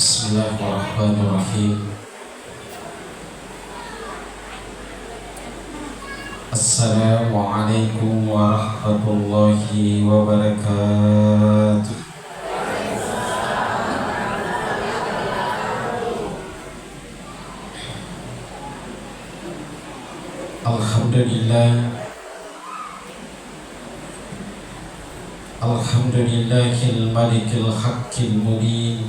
Bismillahirrahmanirrahim. Assalamualaikum warahmatullahi wabarakatuh. Alhamdulillah, alhamdulillahil malikil haqqil mubin,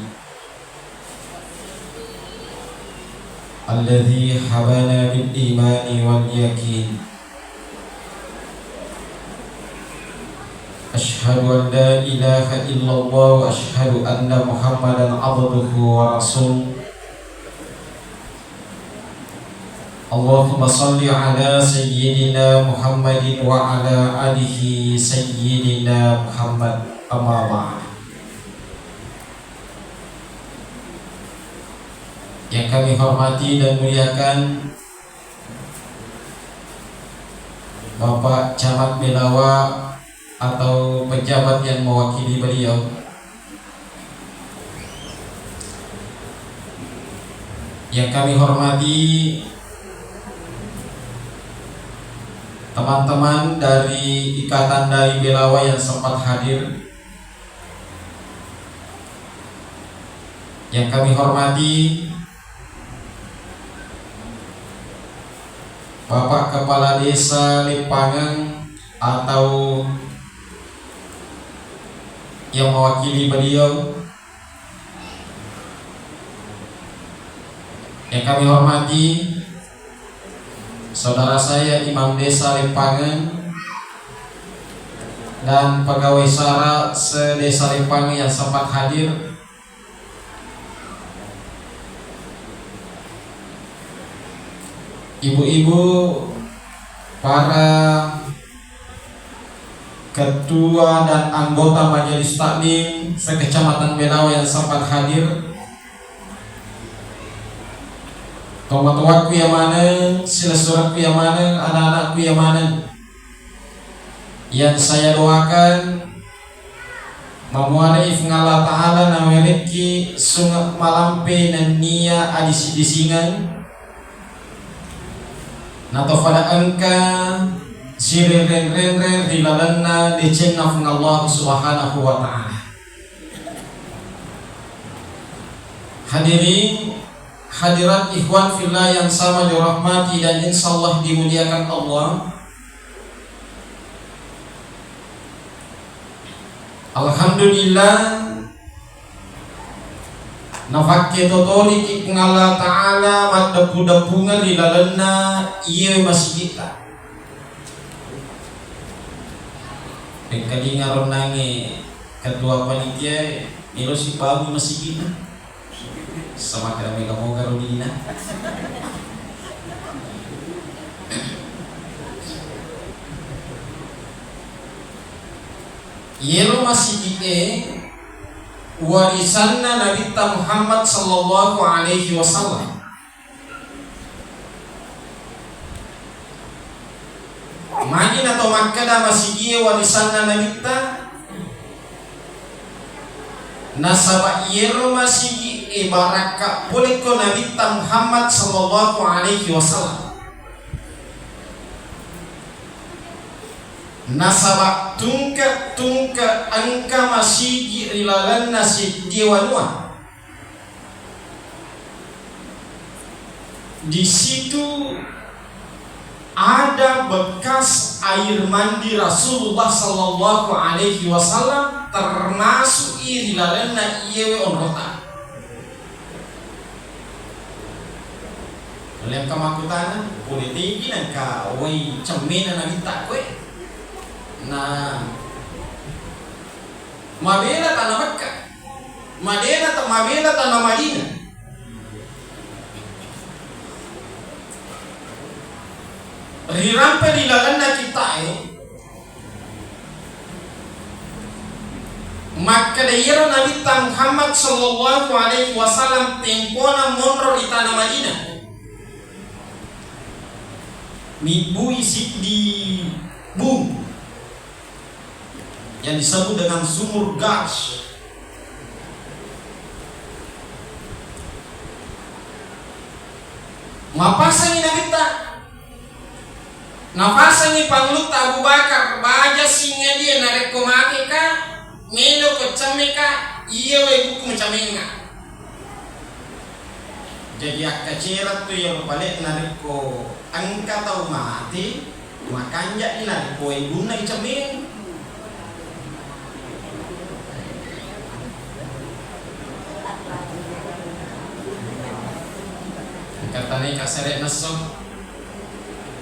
alladzi habana bil imani wal yakin. Asyhadu an la ilaha illallah wa asyhadu anna Muhammadan abduhu wa rasuluh. Allahumma salli ala sayyidina Muhammadin wa ala alihi sayyidina Muhammad. Amma ba'd. Yang kami hormati dan muliakan Bapak Camat Belawa atau pejabat yang mewakili beliau, yang kami hormati teman-teman dari Ikatan Dai Belawa yang sempat hadir, yang kami hormati Bapak Kepala Desa Lipangang atau yang mewakili beliau, yang kami hormati saudara saya Imam Desa Lipangang dan pegawai SARA se-Desa Lipangang yang sempat hadir, ibu-ibu, para ketua dan anggota majelis taklim se-Kecamatan Belawa yang sempat hadir, tomat-tomatku yang mana, sila-suratku yang mana, anak-anakku yang mana, yang saya doakan memuanai Allah Ta'ala nameriki sungat malampe dan nia adisi disingan nato pada angka siren-ren dilalana dicenaf Allah Subhanahu wa Ta'ala. Hadirin hadirat ikhwan fillah yang sama dirahmati dan insyaallah dimuliakan Allah. Alhamdulillah nafakke totoli ki Allah Ta'ala maddepu-depungan dilalana iya masjid kita. Kali ngaron nange ketua panitia nilo si babu masjid kita. Sama kami kamu karudina. Yelo masjid warisanna Nabi Muhammad sallallahu alaihi wasallam. Madinah atau Makkah dah masjid warisanna Nabi nasaba yelo masjid ibarat boleh ko Nabi Muhammad sallallahu alaihi wasallam. Nasaba tungka angka masjid rilalan nasi diwanua. Di situ ada bekas air mandi Rasulullah sallallahu alaihi wasallam, termasuk rilalan na iyewe onrota. Oleh kamakutana boleh tinggi dan kawai cermin na minta kue. Nah, mabela tanah Makkah, mabela tanah Madinah. Rirampe dilalanna kita maka dayero Nabi Muhammad sallallahu alaihi wasallam tempona monro di tanah Madinah. Mibu isi di bum yang disebut dengan sumur gas. Mapasangi nabita napasangi pangluta Abu Bakar baja singa dia nareko make ka melo ko chame ka iya we buku chamenga. Jadi akacirat tu yang balik nariko angka tau mati makanya nariko ibuna icamin. Katanya kaseret naso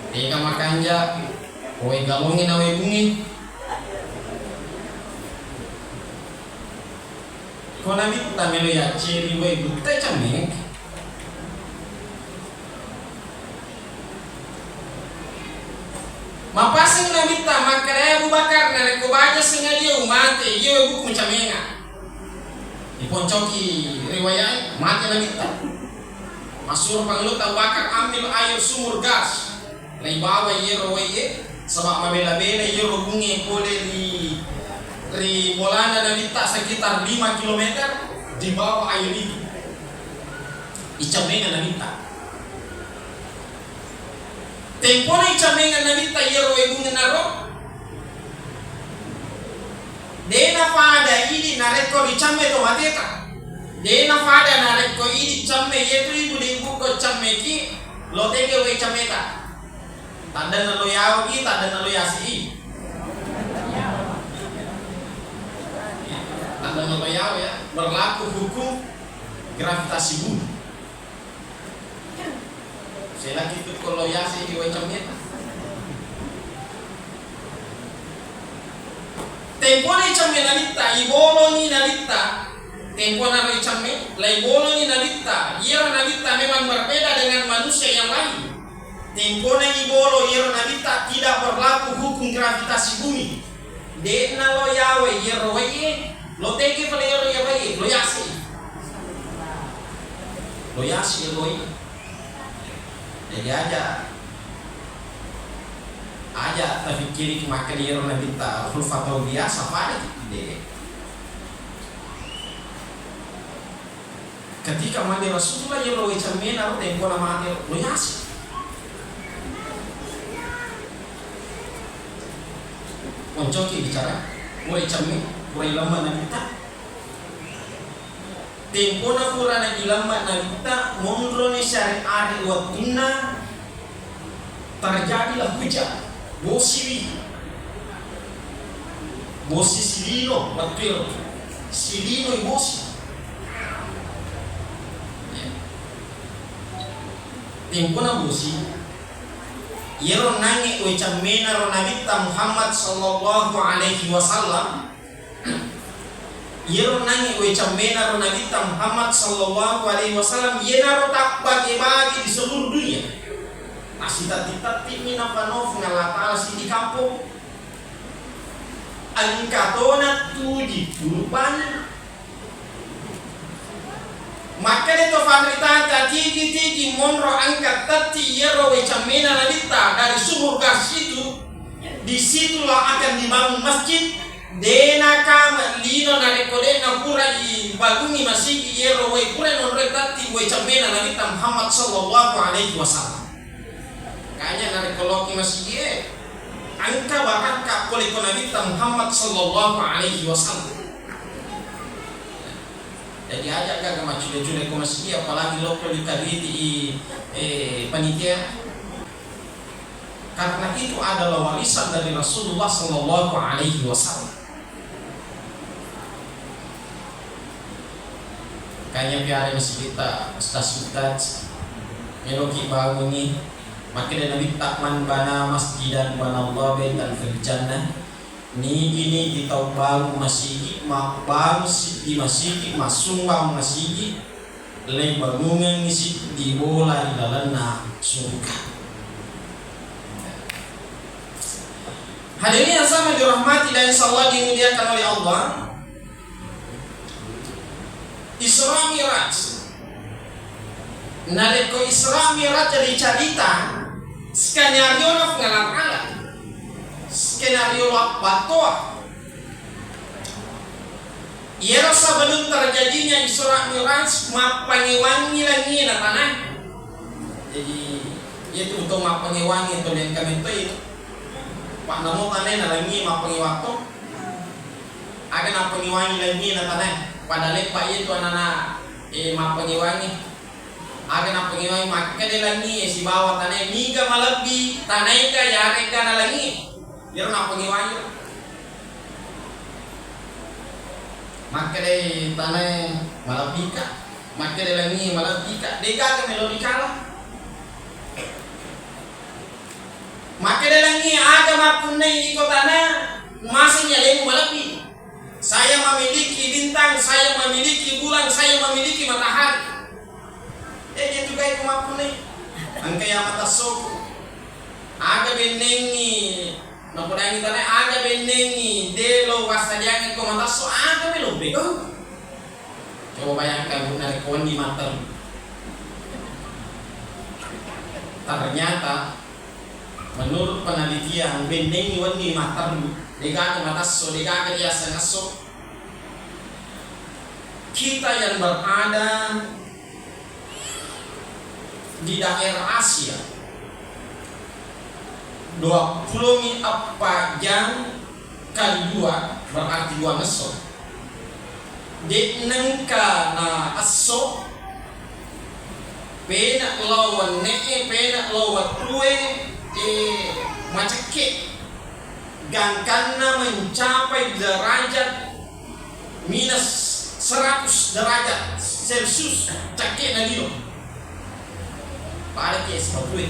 tika makanja kowe galongin awe bungi ko nabita melo ya ciri we bukta camek mapasing nabita makare Abu Bakar nareko baja singa dia umate iya we buku chamenga iponcoki riwayat mati nabita. Masur panglut Abu Bakar ambil air sumur gas lai bawa yero waye sebab mabela-bela yero bungi boleh di bolana nabita sekitar 5 km di bawah air itu icamenga nabita tempona icamenga nabita yero waye bungi naro dena pada ini nareko icame to mateta dena fada nareko ini chamme yetu ibu ko chamme ki lo tege we chameta tanda na lo yaw ki tanda na lo yasi tanda na lo yaw ya berlaku hukum gravitasi bumi saya lagi itu kalau yasi di we chameta tempone chamme nalita ibolo ni nalita tempo na ricamme lai bolo ni nabita yero nabita memang berbeda dengan manusia yang lain. Tempo na ibolo yero nabita tidak berlaku hukum gravitasi bumi. De na lo yawe yero waye lo teke pale yero yawe lo yasi lo yi. Jadi aja tapi kiri makan yero nabita fulfatau biasa pada de. Ketika mandi Rasulullah yang lo icamena lo tempo na mati lo yasi. Oncoki bicara, mulai icame, mulai lama na kita. Tempo na pura na ilama na kita, mondro ni syariat waktunna terjadilah hujan, bosi silino, betul, silino bosi. Tempo na busi yero nangi we chamena ro nabita Muhammad sallallahu alaihi wasallam yero nangi we chamena ro nabita Muhammad sallallahu alaihi wasallam yena ro tak bagi di seluruh dunia masih tati mina panof ngalatala si di kampung angkatona tuji turupani maka itu fabrikata tigi monro angkat tati yero we chamena nalita dari sumur gas itu disitulah akan dibangun masjid dena kama lino narekode na pura i bagungi masjid yero we pura non tati we chamena nalita Muhammad sallallahu alaihi wasallam kayaknya narekoloki masjid angka bahkan ka boleh nalita Muhammad sallallahu alaihi wasallam. Jadi ajak kagak macule-cule ke masjid apalagi lokal di panitia karena itu adalah warisan dari Rasulullah sallallahu alaihi wasallam. Kayaknya piara masjid kita ustaz meloki bangun makin Nabi takman bana masjidan bana Allah baitan fil jannah ni gini kita bangun masjid bangun di masjid masumbang masjid lain bangunan masjid di bola di dalam surga. Hadirin yang sama dirahmati dan insyaallah dimuliakan oleh Allah. Isra Miraj. Naleko Isra Miraj jadi cerita skenario na pengalat-alat. Skenario batoa. Ia sebelum terjadinya Isra Miraj mapangiwangi lagi na tanah. Jadi itu untuk mapangiwangi itu yang kami itu pak namo tanah nalangi mapangiwato akan mapangiwangi lagi na tanah pada lepak itu anak mapangiwangi akan mapangiwangi makanya lagi si bawah tanah niga malabi tanah ika ya reka nalangi biar mapangiwangi makanya tanah malabika makanya lagi malabika deka kami logika maka dalangi agama punai iko tanah masanya lemu malapi. Saya memiliki bintang, saya memiliki bulan, saya memiliki matahari. Dia juga iko mapunai. Angkaya mata soko. Aga benengi, napunangi tanah aga benengi. Delo wasadiang iko mata so aga belum bego. Coba bayangkan benar kawan di mata. Ternyata menurut penelitian bendeng wani matar deka matasso deka dia sangaso kita yang berada di daerah Asia 24 jam kali 2 berarti 2 ngeso dek nengka na aso penak lawan nee penak lawan tuwe macake gangkana mencapai derajat minus 100 derajat Celcius cake na dino pada kes patui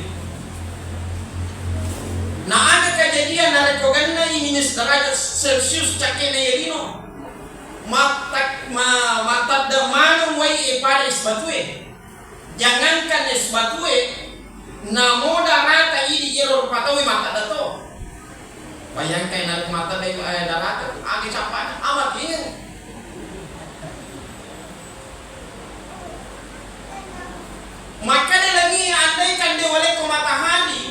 nah ada kejadian dari koganna minus derajat Celcius cake na dino mata damanu wai pada es batue jangankan es batue namo darata ini jero patawi mata dato bayangkan nak mata dari darata agi capan amat ini maka dia lagi andaikan dia walek ke matahari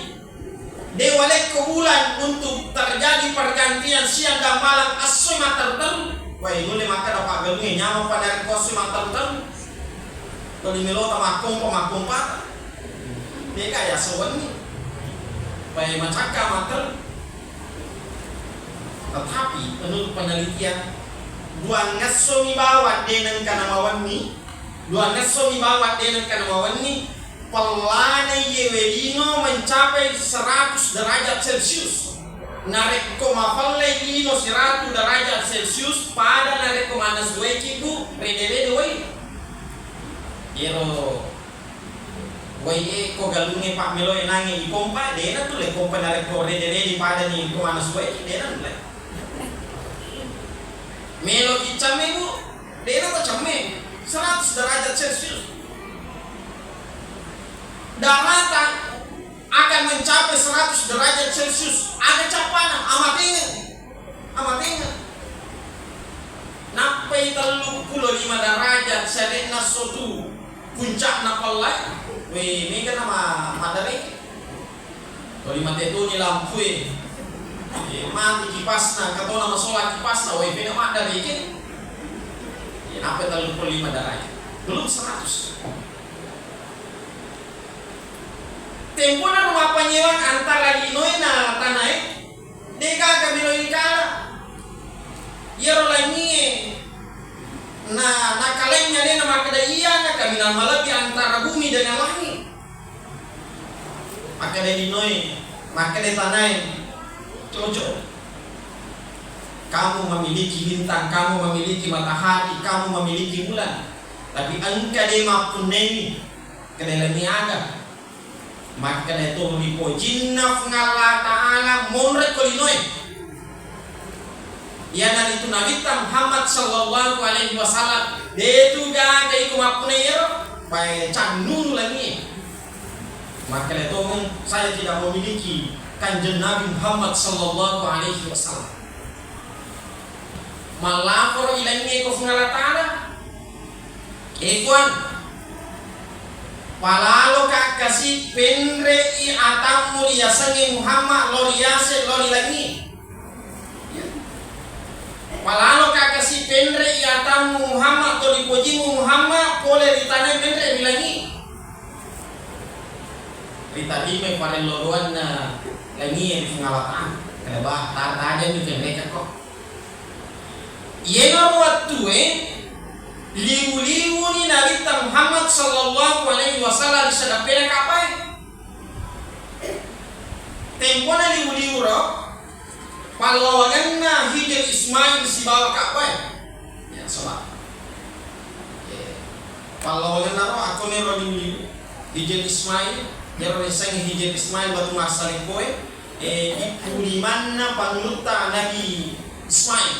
dia walek ke bulan untuk terjadi pergantian siang dan malam asoi mata tertentu wah ini maka dapat gelungi nyaman pada kosoi mata tertentu kalau dimelo tamakung patah dia kaya sewan ni baik macaka mater tetapi menurut penelitian dua ngaso mi bawa dengan kanamawan ni dua ngaso mi bawa dengan kanamawan ni pelana yewelino mencapai 100 derajat Celcius nareko mafalle lino 100 derajat Celcius pada nareko manas dua kiku redele dua iro wai ko galunge pak melo nangi pompa dena tu le pompa na rekore de pada ni ko manas wai dena le melo kicame bu dena to chamme 100 derajat Celcius daratan akan mencapai 100 derajat Celcius ada capana amat ingat napai 35 derajat serena sotu puncak napalai weh ini kan nama madari kalau mati itu ni lampu mati kipasna kata nama solat kipasna weh pena madari ini apa 35 derajat belum 100 tempo na rumah penyewang antara Illinois na tanah deka kabilo ikala yero lagi na kalengnya dia nama kedaian na kaminan malabi antara bumi dengan langit maka dia Illinois maka dia tanah cocok kamu memiliki bintang kamu memiliki matahari kamu memiliki bulan tapi engkau dia maupun nemi kedai ada maka itu melipo jinnah ngala ta'ala monrek kolinoy ya dan itu Nabi Muhammad sallallahu alaihi wasallam itu ga kai kumapunero pai cannu lagi maka itu saya tidak memiliki kanjeng Nabi Muhammad sallallahu alaihi wasallam malapor ilangi ko ngala ta'ala ikuan palalo kakasi penre i atam mulia sangi Muhammad loriase lori lagi palalo kakasi penre i atam Muhammad to dipuji Muhammad boleh ditanai penre lagi Ritarime pare lodoan na langi di pengalaman. Kenapa? Tanda ni mereka kok. Yengar waktu liu-liu ni Nabi Muhammad sallallahu alaihi wasallam disadapena kapai. Tempo na liu-liu ro. Palawangan na Hijr Ismail si bawa kapai. Ya sobat. Palawangan na ro ako ni ro liu-liu. Hijr Ismail, ya ro sang Hijr Ismail batu masalik boy. Ipuliman na panuta Nabi Ismail.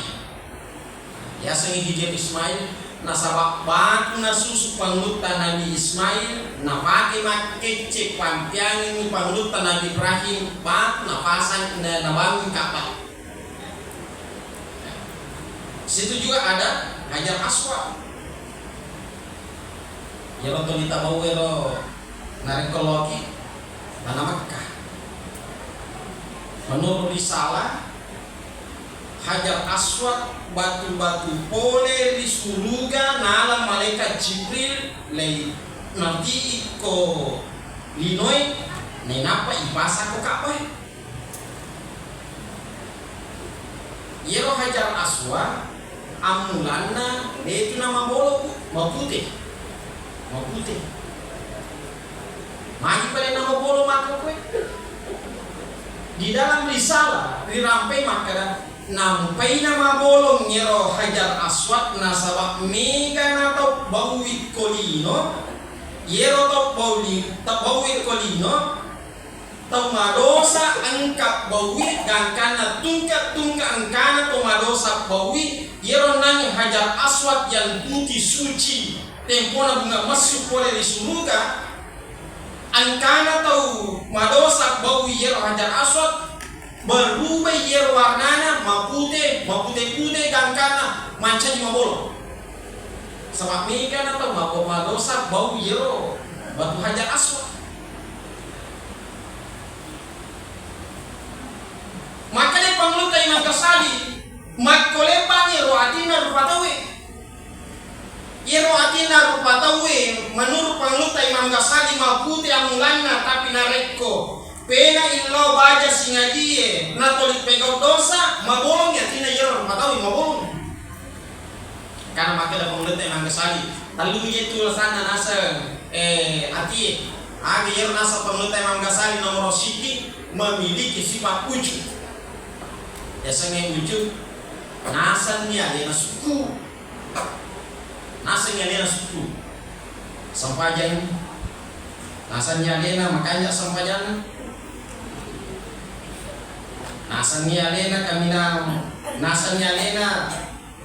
Ya sang Hijr Ismail nasabak batu na susu panuta Nabi Ismail na pakai makece pampiang ni panuta Nabi Ibrahim batu na pasang na bangun kapal. Situ juga ada Hajar Aswad. Ya lo tulita bau ero narikologi tanah Makkah. Menurut risalah Hajar Aswad batu-batu pole di surga nala malaikat Jibril lei nanti iko linoi nenapa ibasa ko kapai. Yero Hajar Aswad amulana itu nama bolo mau putih. Maju pada nama bolo maka kue. Di dalam risalah dirampai maka nampai nama bolong nyero Hajar Aswad nasabak mega atau bauit kolino yero tau bauit kolino tau madosa angkat bauit gangkana tungkat angkana tau madosa bauit yero nang Hajar Aswad yang putih suci tempona bunga masuk boleh di surga angkana tau madosa bauit yero Hajar Aswad berubah yer warnanya mapute gangkana manca di mabolo sama mikan atau madosa bau yero batu Hajar Aswad. Makanya pangluta Imam Ghazali makolebang yero atina rupatawe menurut pangluta Imam Ghazali mapute amulana tapi nareko pena illo baja singadie na tolik pegau dosa mabolong ya tina yero matawi mabolong karena makanya pangluta Imam Ghazali lalu itu sana nasa ati agi yero nasa pangluta Imam Ghazali nomor siti memiliki sifat ujub ya sange ujub nasan ni alena suku sampajan nasannya alena makanya sampajan nasannya alena kamina nasannya alena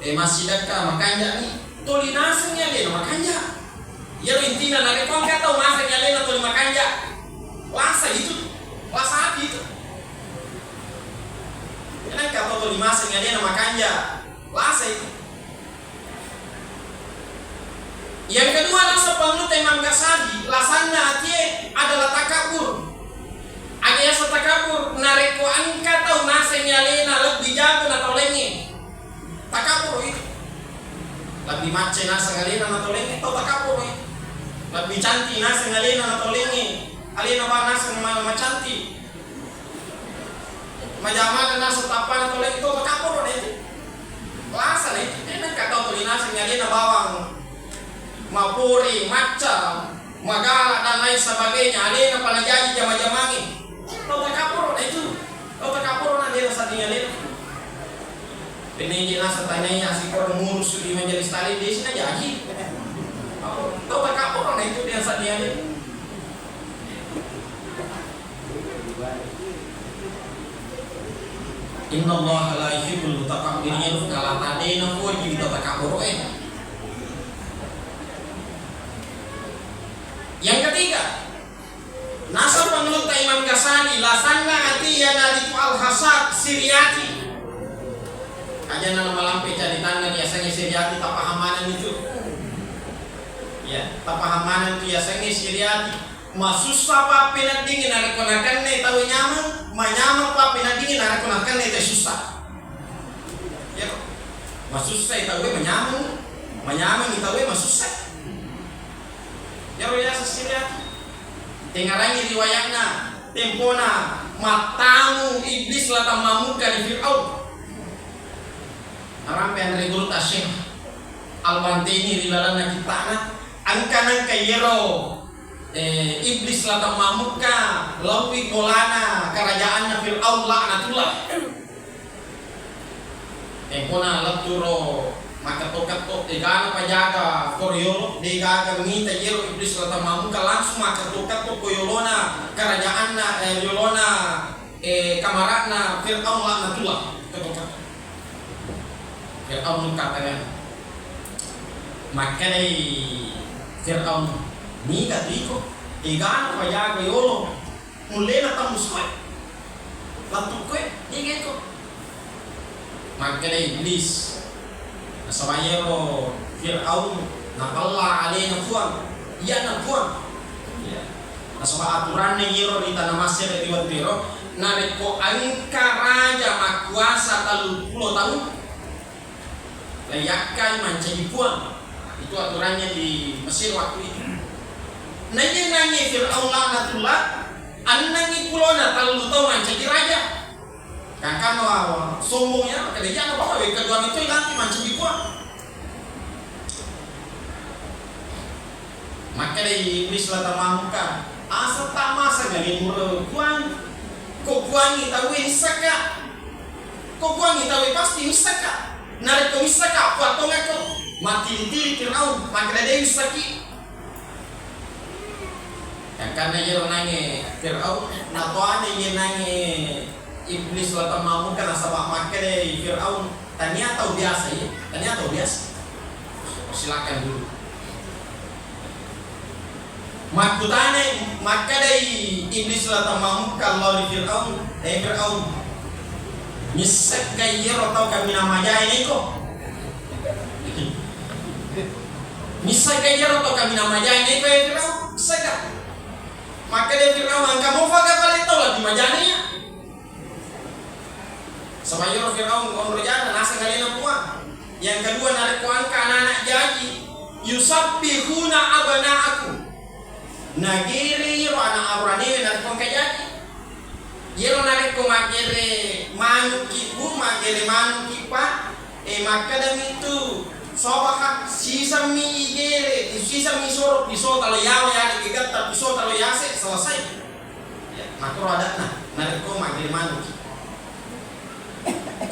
masih dekat makanya nih toli nasannya alena makanya ya intinya nari kau nggak tahu nasannya alena toli makanya lasa itu lasa hati itu karena kata toli nasannya alena makanya lasa itu. Yang kedua rasa pangluta Imam Ghazali lasannya hati adalah takabur. Ada yang setakabur nareko angka tau nasenya lena lebih jago atau lenge. Takabur itu. Lebih macet nasa lena atau lenge tau takabur itu. Lebih cantik nasa lena atau lenge. Alena ba nasa nama cantik. Majama nasa tapan atau lenge tau takabur itu. Lasa itu. Enak kata tuli nasenya lena bawang mapuri, macam, magala dan lain sebagainya. Alena palajaji jama-jamangi. Lo takapur itu. Lo takapur na dia satunya lena. Penenje nasa tanyanya si korang ngurus di majelis talim di sini jadi. Lo takapur na itu dia satunya lena. Inna Allah la yuhibbul mutakabbirin. Kalau tadi nak buat kita takapur Yang ketiga, nasa pangluta Imam Ghazali lasanna atiyana litu al-hasad Siriyati. Aja nama malampe cari tangan biasanya Siriyati tapahamanan itu. Ya, tapahamanan itu biasanya Siriyati. Masusah pa pinadingin narakonakan na itaw nyaman, manyaman pa pinadingin narakonakan na itaw susah. Ya, masusah itaw manyaman itaw masusah. Ya biasa Siriyati. Tengarangi riwayatna tempona matamu iblis latang mamuka di Fir'aun. Arampe andre guru tasyih Al-Bantini rilalana kitana angkanan kayero iblis latang mamuka lawi bolana kerajaannya Fir'aun laknatullah. Tempona laturo maka tokat egana pajaga koryolo degaga mengita yero iblis latang mamuka langsung maka tokat koyolona kerajaanna yolona kamaratna Fir'aun laknatullah. Fir'aun katanya maka dari Fir'aun ni katiko egana pajaga yolo mulena tamusoi latukwe igeko maka dari iblis sabayero Fir'aun nakalla alena fuan iya na fuan ya nasaba aturan ni yero di tanah Mesir riwat biro nareko angka raja makuasa 30 tahun layakkan menjadi puan. Itu aturannya di Mesir waktu itu. Nanya Fir'aun laknatullah annangi pulona 30 tahun menjadi raja. Kakak sombongnya maka dia jangan bawa kedua itu nanti menjadi puan. Maka dari iblis latang mamuka asa tak masa gani murah puan. Kok puan kita wisaka. Kok puan kita pasti wisaka. Narik komisaka potong aku mati diri Fir'aun maka dia wisaki. Karena dia nange Fir'aun natoane dia nange iblis latang mamuka nasabah maka dia Fir'aun tanya tahu biasa ya tanya tahu biasa. Silakan dulu. Makutane maka dari iblis latang mamuka lawan Fir'aun Fir'aun misek kayero tau kami namanya ini kok misek kayero tau kami namanya ini kok Fir'aun seka maka dia Fir'aun angka mau faga kali tau lah di majanya sama yoro Fir'aun konrojana nasa kalian puan. Yang kedua narik angka anak-anak jadi yusabbihuna abana'akum nagiri yoro anak abrani narik angka jadi yero narik ko magere manuki bu magere manuki pa maka dami itu sobaka sisa mi igere sisa mi soro piso talo yawa ya digat ta piso talo yase selesai ya makro ada narik ko magere manuki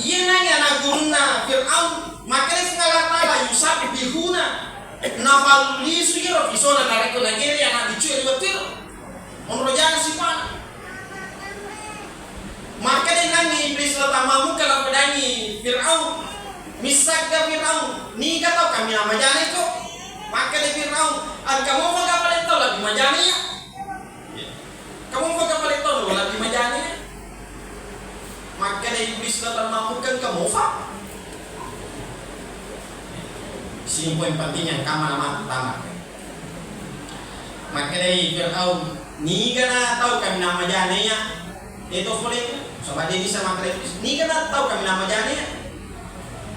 iya nanya na guruna Fir'aun maka dia ngalatala yusab bihuna nafaluli sugiro piso na narik ko nagere anak dicuy betul onro jangan si pan. Maka dia nangi iblis latang mamuka la pedangi Fir'aun misakga Fir'aun ni kata kami nama jane kok maka dia Fir'aun kamu mau enggak boleh tahu lagi majane ya kamu mau enggak boleh tahu lagi majane maka dia iblis latang mamuka kamu fa sini poin penting yang kamu nama pertama maka dia Fir'aun ni kana tahu kami nama jane ya itu boleh sobat dia bisa makan iblis. Ni kan tahu kami nama jane.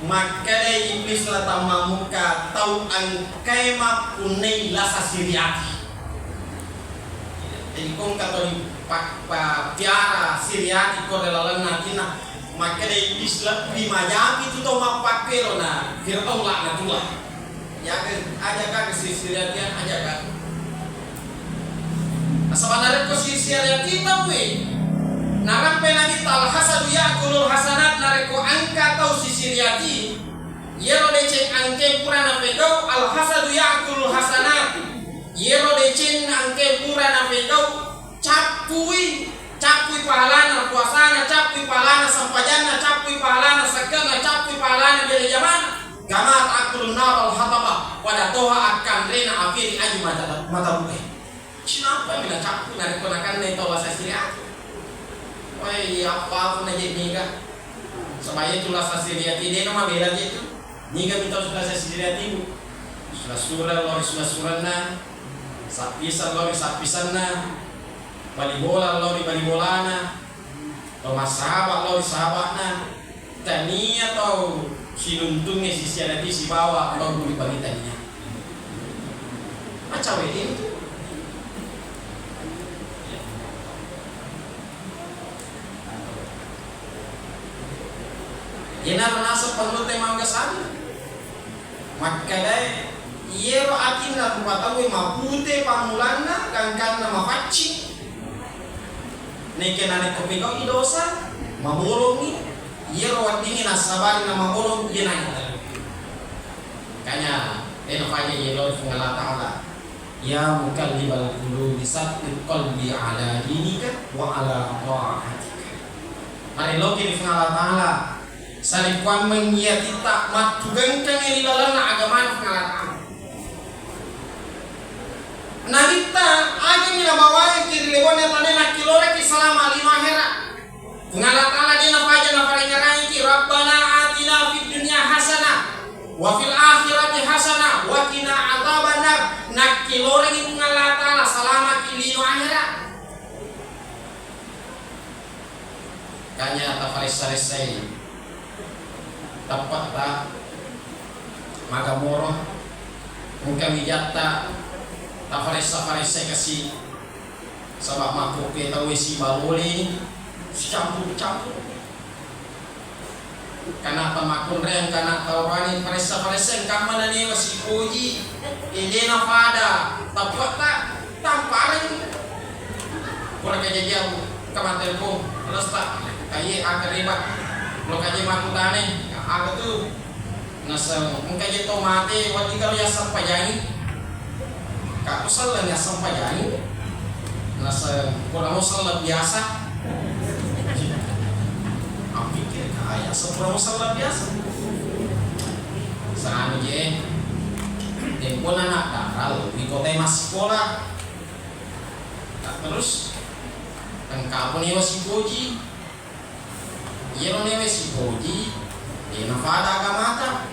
Maka dia iblis latang mamuka tahu angkai ma punai lasa siriati. Jadi kong kata di piara siriati kau delalan natina. Maka dia iblis lebih majak itu tahu ma pakero na Fir'aun laknatullah. Ya aja kak siriatian aja kak. Sebenarnya kau siriati tahu narampe nabi tal hasadu yakulul hasanat nareko angka tau sisiriati yero deceng angke purana pegau al hasadu yakulul hasanat yero deceng angke purana pegau capui pahalana puasana capui pahalana sampajana capui pahalana sakana capui pahalana bere jamana gamat akulun nar al hataba pada toha akan rena api di aju mata buke kenapa bila capui nareko nakan neto lasa siriati. Woi apa na niga sabaya tulas asiriati de nama bela itu niga minta tulas asiriati bu sulah surana sapisan lori sapisanna bali bola lori bali bolana atau sahabat lori sahabatna tania atau sinuntungnya si siarati si bawa atau buli bagi tania macam itu Benar nasa perlu temangga saja. Maka dai iero atina rupatawe mapute pamulana kangkan nama faci. Neke nane kopiko idosa mamulungi iero watini nasabari nama ulung yenai. Kanya eno faja iero Allah Ta'ala. Ya mukallibal qulubi sabbit qalbi ala dinika wa ala ta'atika. Mari loki ni Allah Ta'ala. Salikuan mengiatita matugangkan yang dilalana agama pengalatan. Nalita ageng ila bawai kiri lewone tanena kilore ki salama lima hera. Pengalatan dia nafaja nafaringa rangi Rabbana atina fid dunya hasanah wa fil akhirati hasanah wa qina adzabannar. Nak kilore ki pengalatan salama ki lima hera. Kanya tafarisai tapat tak magamoro mungkin mijata tafarisa kasih sabab makro kita wesi baloli campur karena pemakun reng karena tawani farisa yang kamana ni masih koji idena pada tapat tak tamparin kurang kejadian kaman telepon terus tak kayak agak ribet lo kaje makutane aga tu nasa mungkin to mate wati kalau ya sampajani ka usal ya sampajani nasa kurang usal biasa pikir kaya sepura usal biasa sana je tempo anak daral di kota masih sekolah terus engkau ni masih koji iya newe si koji di nafada agamata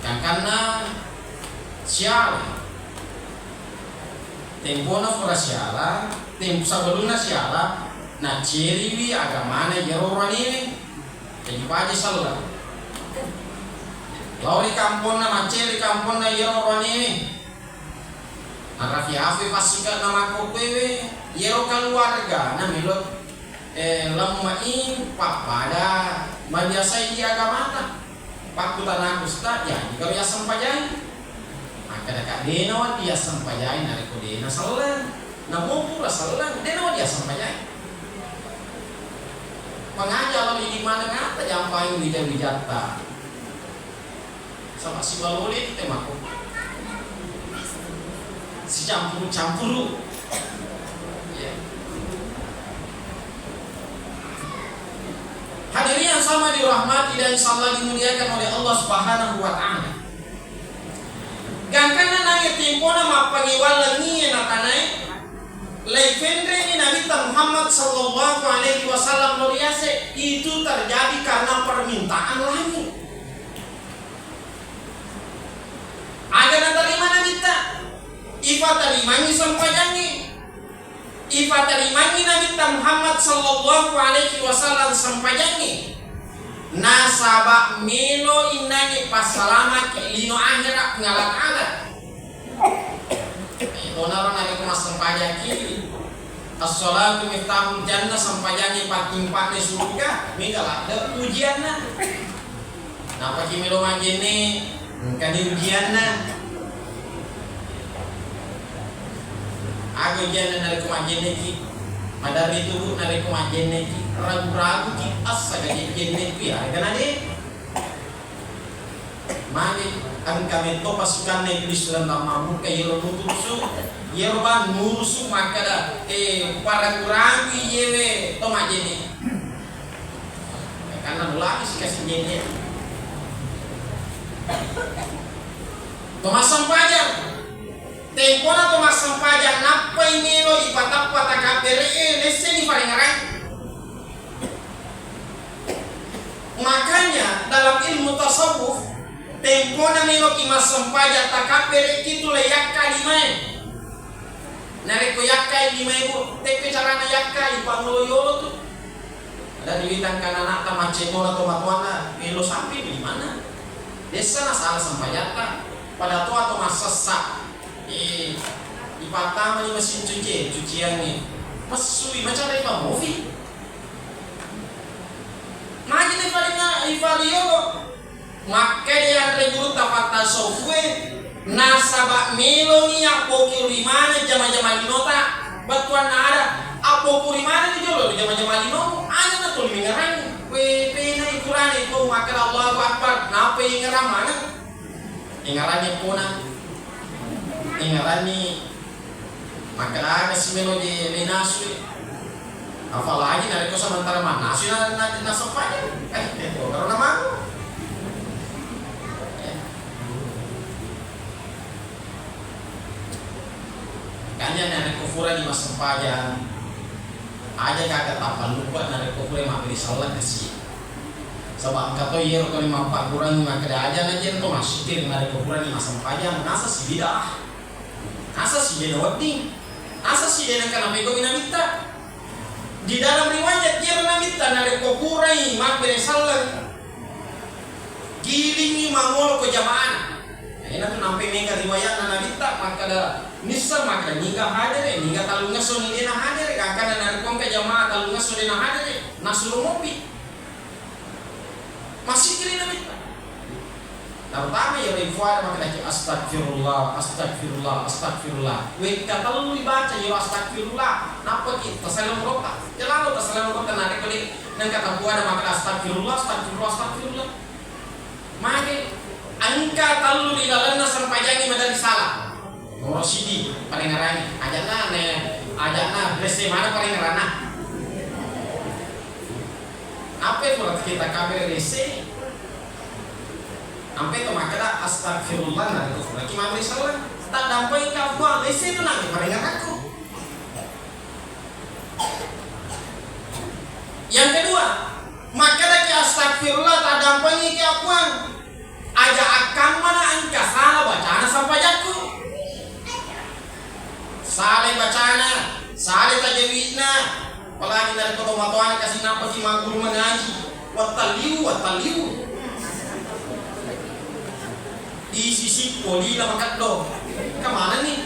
yang karena siala tempo na fora siala tempo sabelumnya siala na ceriwi agamana jerora ni jadi paji salura lauri kampung na maceri kampung na jerora ni arafi afi pasika nama kopewe yero keluarga na milot lemain papada biasa dia agamata pakutan aku sta ya jika dia sampajai maka dekat deno dia sampajai nari kodena salan namun pura salan deno dia sampajai pengajar di mana ngata jampai wijata sama si baloli temaku si campur hadirin yang sama dirahmati dan insyaallah dimuliakan oleh Allah Subhanahu wa taala. Gangkana nange tempo nama pangiwala ni nakanai leifendre ni Nabi Muhammad sallallahu alaihi wasallam loriase itu terjadi karena permintaan langit. Ada yang terima Nabi ta ifa terimani sampajangi ifa terimani Nabi Muhammad sallallahu alaihi wasallam sampajangi nasaba milo inani pasalama ke lino akhirat ngalat-alat itu naron Nabi kuma sampajangi as-salatu miftahul jannah sampajangi patimpane surga migala ada ujianna napa ki milo mangene kani ujianna aku jangan nari kemajene ki madari tubuh nari kemajene ki ragu-ragu ki asa gaji jene ki ya kan ade mari ang kami to pasukan na iblis lang namamu kay yero mutusu yero ban musu makada para kurangi yewe to majene karena mulai si kasih jene to masang pajar tempo na to masampaja napay nilo ipatapata kapere lesen iparingaran. Makanya dalam ilmu tasawuf tempo na nilo kimasampaja takapere kitu layak kalimai. Nareko yakai 5,000 teke carana yakai pangulo yolo tu. Ada diwitan kana nata macemo na tomatuana nilo sampai di mana? Desa na salah sampajata pada to atau masasa ipatama ni mesin cucian ni masui macam apa movie maji ni paling ifaliogo makke yang reguru tapata sofwe nasaba meloni apoki rimane jama-jama linota batuan ada apoki rimane di jolo jama-jama linomo ada na tol mingarang we pena ikurane ko makke Allahu akbar nape ingaram mana ingarane pona ingarani makke ada si melodi linasu apalagi dari ko samantara mana nasu na nasapanya karena nama kanya nari kufuran di masa paja aja kagak tapal lupa nari kufuran mah beri salah kasih sebab kata iya kalau lima pak kurang mah kada aja najen to masukin nari kufuran di masa paja nasa si bidah nasa si dia wati nasa si dia kana pego minamita di dalam riwayat dia minamita nari kufuran mah beri salah gilingi mangol ko jamaah ina tu nampai mega riwayat na nabita makada nisa makada ninga hadere ninga talunga so ni na hadere kakana na kong ka jamaah talunga so na hadere nasulu mopi masih kiri nabita terutama ya riwayat makada ki astagfirullah astagfirullah astagfirullah we kata lu dibaca ya astagfirullah napa ki tasalam rota jelalu tasalam rota na kali nang kata buana makada astagfirullah astagfirullah astagfirullah mari angka talu di dalam nasar pajangi madari salah Rosidi paling ngarani ajana blesse mana paling ngarana apa itu kita kabar rese sampai itu makada astagfirullah nah itu lagi mabri salah tak dampai kau buat rese itu nanti paling ngaraku yang kedua makada ki astagfirullah tak dampai ki apuan aja akan mana angka salah bacana sampai jaku salah bacana salah tajwidna apalagi dari kota matuan kasih napa si maguru mengaji wataliu di sisi poli lah makat do kemana nih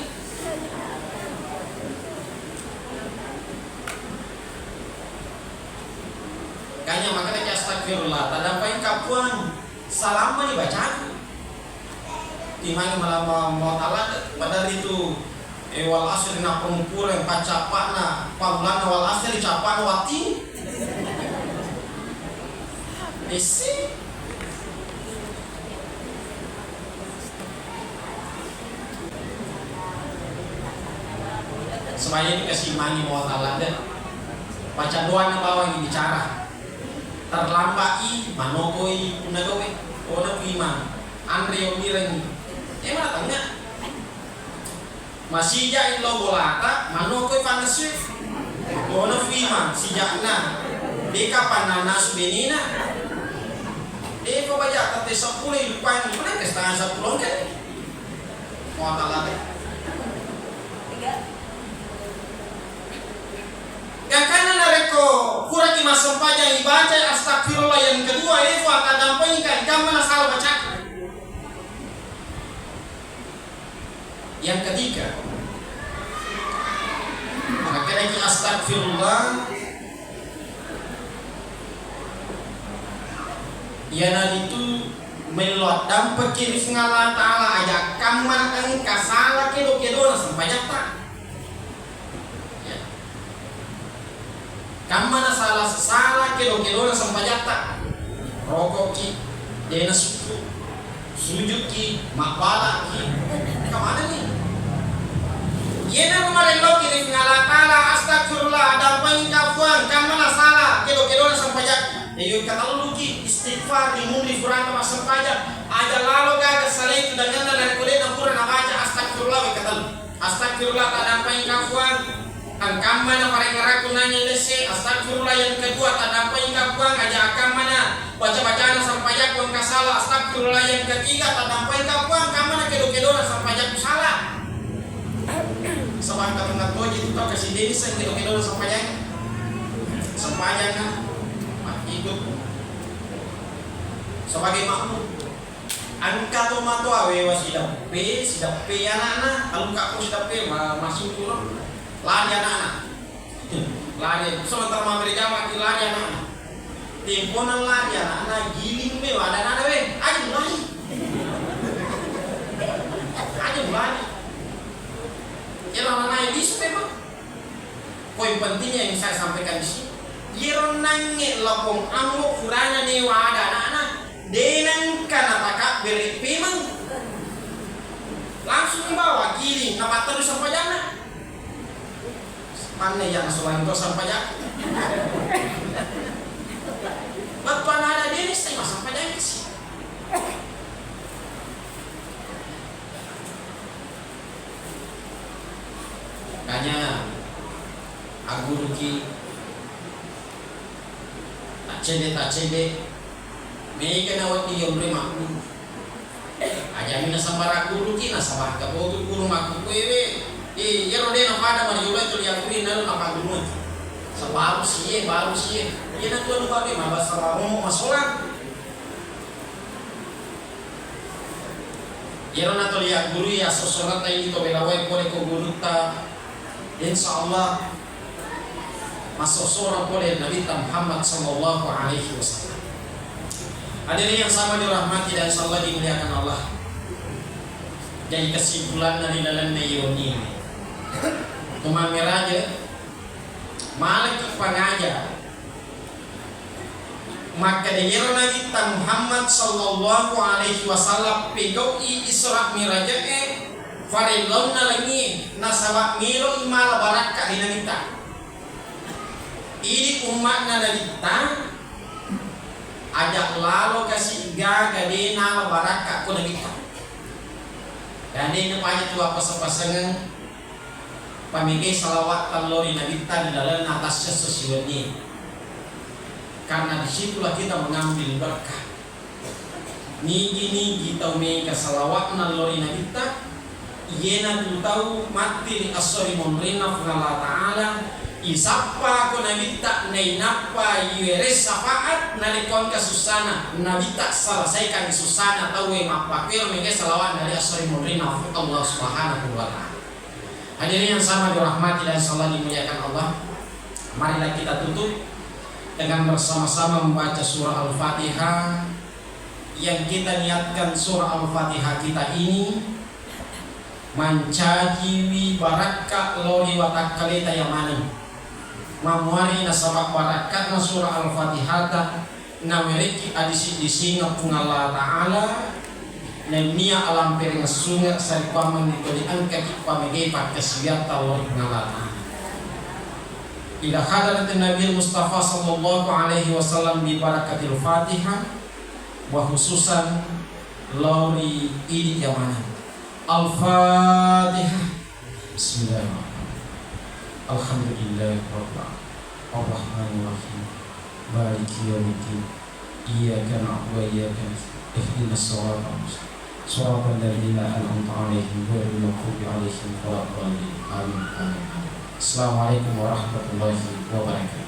kayaknya makanya astagfirullah tak dampain kapuan salam mah dibaca timang malah mau talat padahal itu wal asr na pengumpulan pacapana pamulana wal asr dicapana wati isi semuanya dikasih imangi mau talat baca doa na bawah yang bicara terlambai manokoi punagawe ona iman andre yang mireng mana tanya masih ja ilo bolata manokoi panasif ona iman sijakna deka panana subenina ko baja tate 10 lupa mana ke setengah 10 kan mau talate yang kanan nareko kurang di masa paja dibaca astagfirullah yang kedua itu akan dampaikan kamu salah baca yang ketiga akhirnya astagfirullah yana itu melot dampak kiri Allah Ta'ala aja kamu angka salah kedo-kedo sampai nyata kamana salah kilo-kilo na sampajata rokok ki dena suku sujud ki makbala ki kamana nih yena rumarelo ki ngala astagfirullah ada paling kafuan kamana salah kilo-kilo na sampajata ayo kata lu ki istighfar dimuli furana mas sampajat aja lalu gaga saleh dengan na rekole na pura na baca astagfirullah kata lu astagfirullah ada paling kafuan angkam mana paling ngaraku nanya lese astagfirullah yang kedua tak ada apa yang kapuang aja akam mana baca-bacaan sampai jago angka salah astagfirullah yang ketiga tak ada apa yang kapuang angkam mana kedo-kedo sampai jago salah sebab kata ngato itu tak kasih diri sen kedo-kedo sampai jago hidup sebagai makmum angka to mato awe wasidap p anak-anak kalau kaku sidap p masuk turun lari anak-anak lari sementara memberi jamaah lari anak-anak temponan lari anak-anak giling me ada anak we aja lari ya anak-anak bisa memang poin pentingnya yang saya sampaikan di sini yeron nange lapong amuk kurana ne ada anak-anak denang kana takak beri memang langsung bawa giling nama terus sampai jana mana yang selain itu sampai jana waktu anak-anak diri saya sampai jana sih makanya aguruki tak cede mereka nawati yang bermakna aja mina sambara aguruki na sabah ka botu guru maku wewe yero de na pada mari yola to ya kuri na na pagunu sabaru siye ye na tuan babe mabasa romo masola yero na to ya guru ya sosorat ini to belawai kore ko guruta insyaallah masosora oleh Nabi Muhammad sallallahu alaihi wasallam. Hadirin yang sama dirahmati dan insyaallah dimuliakan Allah. Jadi kesimpulan dari dalam neyon ini. Cuma meraja malik pangaja maka dengan Nabi Muhammad sallallahu alaihi wasallam pegoi Isra Miraj Farilona lagi nasabak milo imala baraka hinamita. Ini umat nadita ajak lalu kasih gaga di nama baraka ko nabita. Dan ini banyak tua pasangan pamigay salawat kalori nabita di dalam atasnya sosial ini. Karena disitulah kita mengambil berkah. Nigi kita umeka salawat nalori nabita. Yena tu tahu mati asori monrina Allah Taala isapa ko nabita nainapa yueres safaat nalikon kasusana nabita selesaikan susana tahu mapakir mege salawat dari asori monrina Allah Subhanahu wa Taala. Hadirin yang sama dirahmati dan insyaallah dimuliakan Allah. Marilah kita tutup dengan bersama-sama membaca surah Al-Fatihah. Yang kita niatkan surah Al-Fatihah kita ini mancajiwi baraka lori watakaleta yamani mamuari nasabak barakat na surah Al-Fatihah na mereki adisi disinga pungala ta'ala na niya alam piring sunga sa ipamang nito di angkakik pamigay pagkasiyata lori pungala ta'ala ila hadarat Nabi Mustafa sallallahu alaihi wasallam bi barakatil Fatihah wa khususan lori ini yamani Al-Fatihah. Bismillahirrahmanirrahim. Alhamdulillahirrahmanirrahim. Maliki yaumiddin. Iyyaka na'budu wa iyyaka nasta'in. Ihdinas siratal mustaqim. Siratal ladzina an'amta 'alaihim ghairil maghdubi 'alaihim waladdallin. Amin. Assalamualaikum warahmatullahi wabarakatuh.